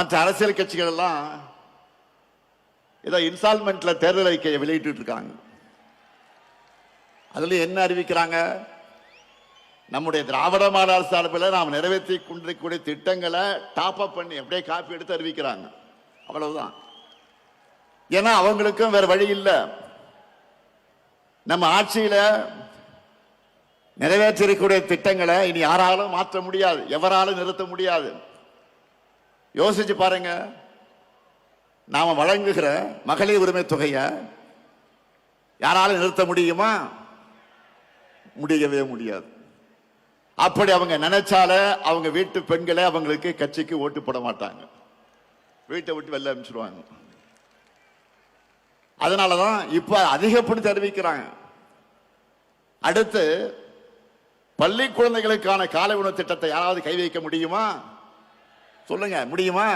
மற்ற அரசியல் கட்சிகள் எல்லாம் ஏதோ இன்ஸ்டால்மெண்ட்ல தேர்தல் அறிக்கையை வெளியிட்டு இருக்காங்க. அதுல என்ன அறிவிக்கிறாங்க? நம்முடைய திராவிட மாடல் சார்பில் நாம் நிறைவேற்றி கொண்டிருக்கக்கூடிய திட்டங்களை டாப் அப் பண்ணி அப்படியே காப்பி எடுத்து அறிவிக்கிறாங்க. அவ்வளவுதான். ஏன்னா அவங்களுக்கும் வேற வழி இல்லை. நம்ம ஆட்சியில நிறைவேற்றிருக்கக்கூடிய திட்டங்களை இனி யாராலும் மாற்ற முடியாது, எவராலும் நிறுத்த முடியாது. யோசிச்சு பாருங்க, நாம வழங்குகிற மகளிர் உரிமை தொகையை யாராலும் நிறுத்த முடியுமா? முடியவே முடியாது. அப்படி அவங்க நினைச்சால அவங்க வீட்டு பெண்களை அவங்களுக்கு கட்சிக்கு ஓட்டு போட மாட்டாங்க, வீட்டை விட்டு வெளில அனுப்பிச்சிடுவாங்க. அதனாலதான் இப்ப அதிகப்படுத்தி அறிவிக்கிறாங்க. அடுத்து பள்ளி குழந்தைகளுக்கான காலை உணவு திட்டத்தை யாராவது கை வைக்க முடியுமா? சொல்லுங்க, முடியுமா?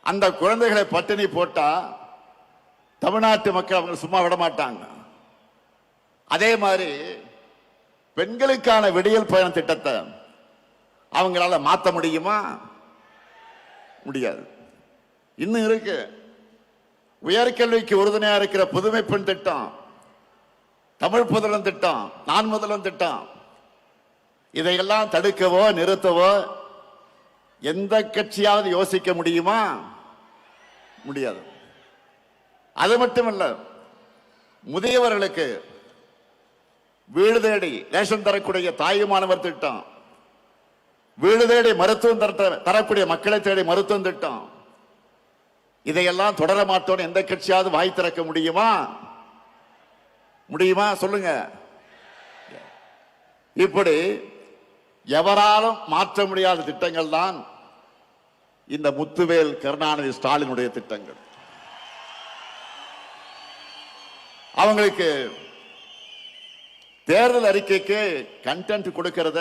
அந்த குழந்தைகளை பட்டினி போட்டா தமிழ்நாட்டு மக்கள் அவங்க சும்மா விட மாட்டாங்க. அதே மாதிரி பெண்களுக்கான விடியல் பயண திட்டத்தை அவங்களால மாற்ற முடியுமா? முடியாது. இன்னும் இருக்கு. உயர்கல்விக்கு உறுதுணையா இருக்கிற புதுமை பெண் திட்டம், தமிழ் புதல்வன் திட்டம், நான் முதல்வன் திட்டம், இதையெல்லாம் தடுக்கவோ நிறுத்தவோ எந்த கட்சியாவது யோசிக்க முடியுமா? முடியாது. அது மட்டுமல்ல, முதியவர்களுக்கு வீடு தேடி ரேஷன் தரக்கூடிய தாயுமானவர் திட்டம், வீடு தேடி மருத்துவம் தரக்கூடிய மக்களை தேடி மருத்துவம் திட்டம், இதையெல்லாம் தொடர மாட்டோம் எந்த கட்சியாவது வாய் திறக்க முடியுமா? முடியுமா? சொல்லுங்க. இப்படி எவராலும் மாற்ற முடியாத திட்டங்கள் தான் இந்த முத்துவேல் கருணாநிதி ஸ்டாலினுடைய திட்டங்கள். அவங்களுக்கு தேர்தல் அறிக்கைக்கு கண்டென்ட் கொடுக்கிறத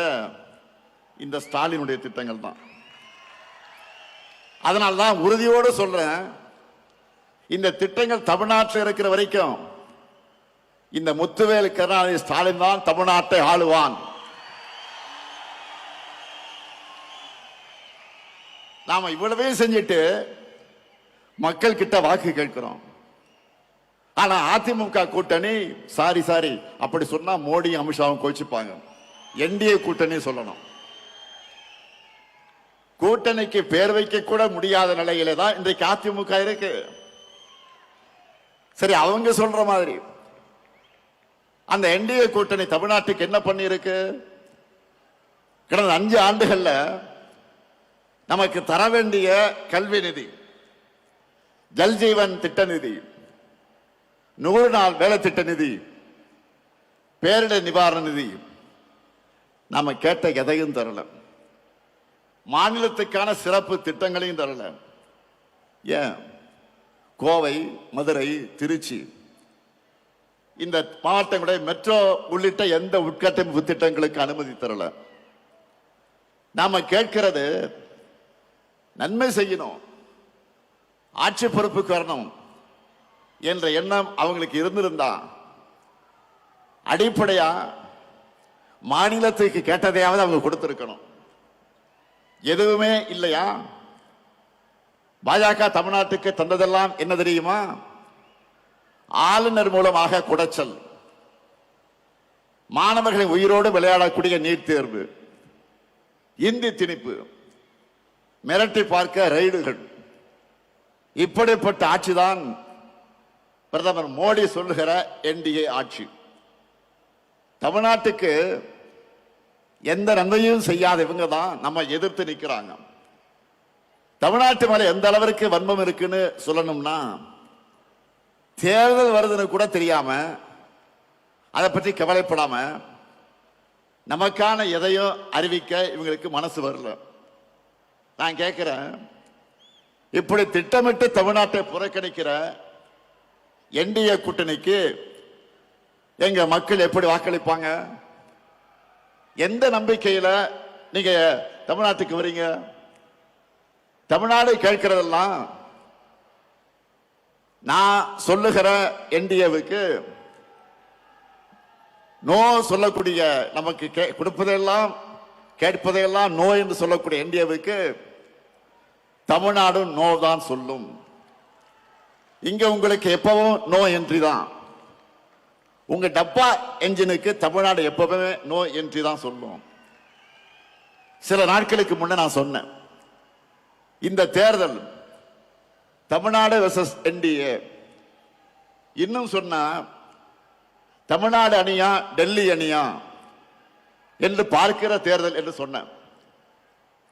இந்த ஸ்டாலினுடைய திட்டங்கள் தான். அதனால்தான் உறுதியோடு சொல்றேன், இந்த திட்டங்கள் தமிழ்நாட்டில் இருக்கிற வரைக்கும் இந்த முத்துவேல் கருணாநிதி ஸ்டாலின் தான் தமிழ்நாட்டை ஆளுவான். நாம இவ்வளவையும் செஞ்சுட்டு மக்கள் கிட்ட வாக்கு கேட்கிறோம். ஆனா அதிமுக கூட்டணி சாரி அப்படி சொன்னா மோடி அமித்ஷாவும் கோச்சிப்பாங்க. என்டிஏ கூட்டணி சொல்லணும். கூட்டணிக்கு பேர் வைக்க கூட முடியாத நிலையில தான் இன்றைக்கு அதிமுக இருக்கு. சரி, அவங்க சொல்ற மாதிரி அந்த என்டிஏ கூட்டணி தமிழ்நாட்டுக்கு என்ன பண்ணி இருக்கு? கடந்த 5 ஆண்டுகள்ல நமக்கு தர வேண்டிய கல்வி நிதி, ஜல்ஜீவன் திட்ட நிதி, 100 நாள் வேலை திட்ட நிதி, பேரிடர் நிவாரண நிதி, நாம கேட்ட எதையும் தரல. மாநிலத்துக்கான சிறப்பு திட்டங்களையும் தரல. ஏன்? கோவை, மதுரை, திருச்சி இந்த மாவட்டங்களுடைய மெட்ரோ உள்ளிட்ட எந்த உட்கட்டமைப்பு திட்டங்களுக்கு அனுமதி தரல. நாம கேட்கிறது நன்மை செய்யணும், ஆட்சி பொறுப்புக்கு வரணும் என்ற எண்ணம் அவங்களுக்கு இருந்திருந்தா அடிப்படையா மாநிலத்துக்கு கேட்டதையாவது அவங்க கொடுத்திருக்கணும். எதுவுமே இல்லையா? பாஜக தமிழ்நாட்டுக்கு தந்ததெல்லாம் என்ன தெரியுமா? ஆளுநர் மூலமாக குடைச்சல், மாணவர்களின் உயிரோடு விளையாடக்கூடிய நீட் தேர்வு, இந்தி திணிப்பு, மிரட்டி பார்க்க ரைடுகள், இப்படிப்பட்ட ஆட்சிதான் பிரதமர் மோடி சொல்லுகிற என்டிஏ ஆட்சி. தமிழ்நாட்டுக்கு எந்த நன்மையும் செய்யாத இவங்க தான் நம்ம எதிர்த்து நிற்கிறாங்க. தமிழ்நாட்டு மேல எந்த அளவிற்கு வன்மம் இருக்குன்னு சொல்லணும்னா, தேர்தல் வருதுன்னு கூட தெரியாம, அதை பற்றி கவலைப்படாம, நமக்கான எதையும் அறிவிக்க இவங்களுக்கு மனசு வரல. நான் கேட்கிறேன், இப்படி திட்டமிட்டு தமிழ்நாட்டை புறக்கணிக்கிற என்டிஏ கூட்டணிக்கு எங்க மக்கள் எப்படி வாக்களிப்பாங்க? எந்த நம்பிக்கையில நீங்க தமிழ்நாட்டுக்கு வரீங்க? தமிழ்நாடு கேட்கிறதெல்லாம் நான் சொல்லுகிற என்டிஏவுக்கு நோ சொல்லக்கூடிய, நமக்கு கொடுப்பதெல்லாம் கேட்பதையெல்லாம் நோ என்று சொல்லக்கூடிய என்டிஏவுக்கு தமிழ்நாடு நோ தான் சொல்லும். இங்க உங்களுக்கு எப்பவும் நோ என்ட்ரி தான். உங்க டப்பா என்ஜினுக்கு தமிழ்நாடு எப்பவுமே நோ என்ட்ரி தான் சொல்லும். சில நாட்களுக்கு முன்ன நான் சொன்னேன், இந்த தேர்தல் தமிழ்நாடு வெர்சஸ் என்டிஏ, இன்னும் சொன்னா தமிழ்நாடு அணியா டெல்லி அணியா என்று பார்க்கிற தேர்தல் என்று சொன்னேன்.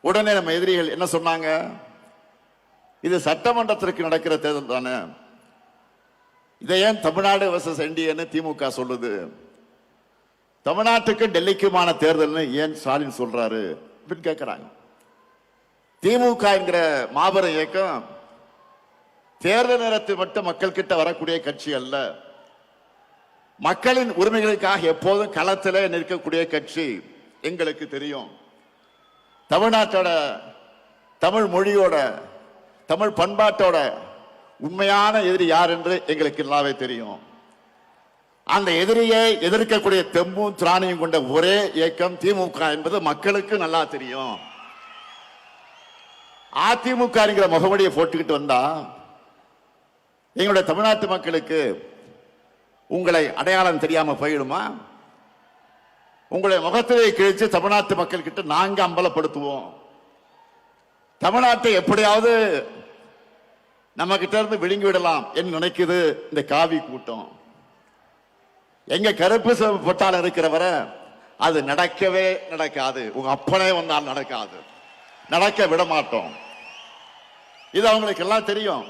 உடனே நம்ம எதிரிகள் என்ன சொன்னாங்க, இது சட்டமன்றத்திற்கு நடக்கிற தேர்தல் தானே, இதை ஏன் தமிழ்நாடு வெர்சஸ் என்டிஏன்னு திமுக சொல்லுது, தமிழ்நாட்டுக்கு டெல்லிக்குமான தேர்தல்னு ஏன் ஸ்டாலின் சொல்றாரு அப்படின்னு கேட்கிறாங்க. திமுக என்கிற மாபெரும் இயக்கம் தேர்தல் நேரத்தில் மட்டும் மக்கள் கிட்ட வரக்கூடிய கட்சி அல்ல, மக்களின் உரிமைகளுக்காக எப்போதும் களத்தில் நிற்கக்கூடிய கட்சி. எங்களுக்கு தெரியும், தமிழ்நாட்டோட தமிழ் மொழியோட தமிழ் பண்பாட்டோட உண்மையான எதிரி யார் என்று எங்களுக்கு நல்லாவே தெரியும். அந்த எதிரியை எதிர்க்கக்கூடிய தெம்பும் திராணியும் கொண்ட ஒரே இயக்கம் திமுக என்பது மக்களுக்கு நல்லா தெரியும். அதிமுக என்கிற முகவடியை போட்டுக்கிட்டு வந்தா எங்களுடைய தமிழ்நாட்டு மக்களுக்கு உங்களை அடையாளம் தெரியாம போயிடுமா? உங்களுடைய முகத்திலே கிழிச்சு தமிழ்நாட்டு மக்கள் கிட்ட நாங்க அம்பலப்படுத்துவோம். தமிழ்நாட்டை எப்படியாவது நம்ம கிட்ட இருந்து விழுங்கி விடலாம் என்று நினைக்குது இந்த காவி கூட்டம். எங்க கருப்பு பட்டாளம் இருக்கிறவரை அது நடக்கவே நடக்காது. உங்க அப்பனே வந்தால் நடக்காது, நடக்க விட மாட்டோம். இது அவங்களுக்கு எல்லாம் தெரியும்.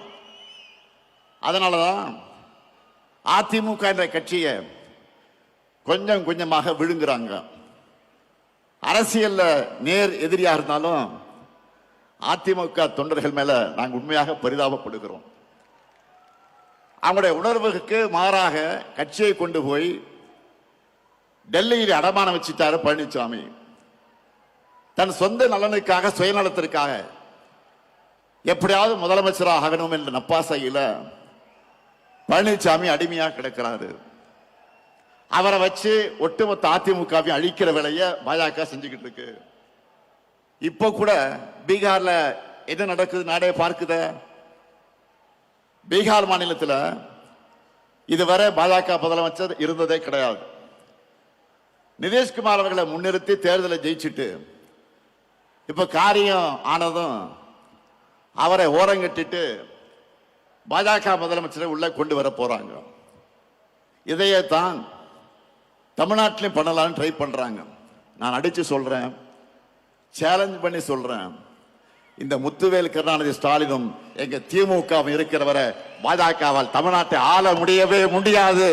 அதனாலதான் அதிமுக என்ற கட்சியை கொஞ்சம் கொஞ்சமாக விழுங்குறாங்க. அரசியல்ல நேர் எதிரியா இருந்தாலும் அதிமுக தொண்டர்கள் மேல நாங்கள் உண்மையாக பரிதாபப்படுகிறோம். அவங்களுடைய உணர்வுக்கு மாறாக கட்சியை கொண்டு போய் டெல்லியில் அடமானம் வச்சுட்டாரு பழனிசாமி. தன் சொந்த நலனுக்காக சுயநலத்திற்காக எப்படியாவது முதலமைச்சராக ஆகணும் என்ற நப்பாசையில பழனிசாமி அடிமையாக கிடக்கிறாரு. அவரை வச்சு ஒட்டுமொத்த அதிமுகவை அழிக்கிற வேலையை பாஜக செஞ்சுக்கிட்டு இருக்கு. இப்போ கூட பீகார்ல என்ன நடக்குது நாடே பார்க்குத. பீகார் மாநிலத்தில் இதுவரை பாஜக முதலமைச்சர் இருந்ததே கிடையாது. நிதிஷ்குமார் அவர்களை முன்னிறுத்தி தேர்தலை ஜெயிச்சுட்டு இப்ப காரியம் ஆனதும் அவரை ஓரங்கட்டிட்டு பாஜக முதலமைச்சரை உள்ள கொண்டு வர போறாங்க. இதையே தான் தமிழ்நாட்டிலையும் பண்ணலாம்னு ட்ரை பண்றாங்க. நான் அடிச்சு சொல்றேன், சேலஞ்ச் பண்ணி சொல்றேன், இந்த முத்துவேல் கருணாநிதி ஸ்டாலினும் எங்க திமுக இருக்கிறவரை பாஜகவால் தமிழ்நாட்டை ஆள முடியவே முடியாது.